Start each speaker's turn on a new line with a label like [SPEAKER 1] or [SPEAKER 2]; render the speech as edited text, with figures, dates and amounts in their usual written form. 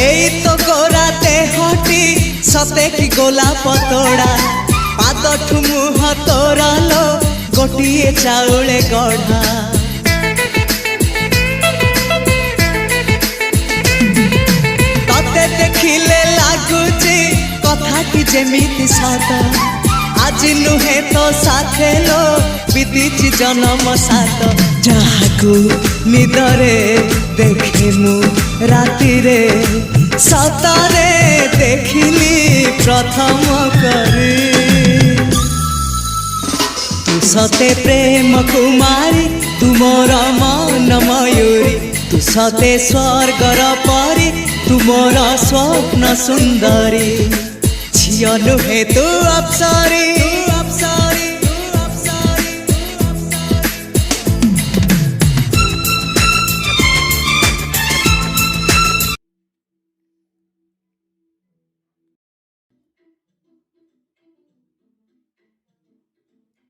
[SPEAKER 1] एई तो गोरा देहटी सते कि गोलाप तोड़ा पाद मुह तोरा लो गोटिए चाउले गढ़ा तते देखिले लागुची कथाटी जेमिति सत आज नुहे तो साथे लो बीतीची जन्म सात जहाकू निदरे देखे मु राति रे सतरे देखिली प्रथम करे तू सते प्रेम कुमारी तू मोर मन मयूरी तू सते स्वर्गर परी तू मोर स्वप्न सुंदरी झियो नुहे तू अप्सरी।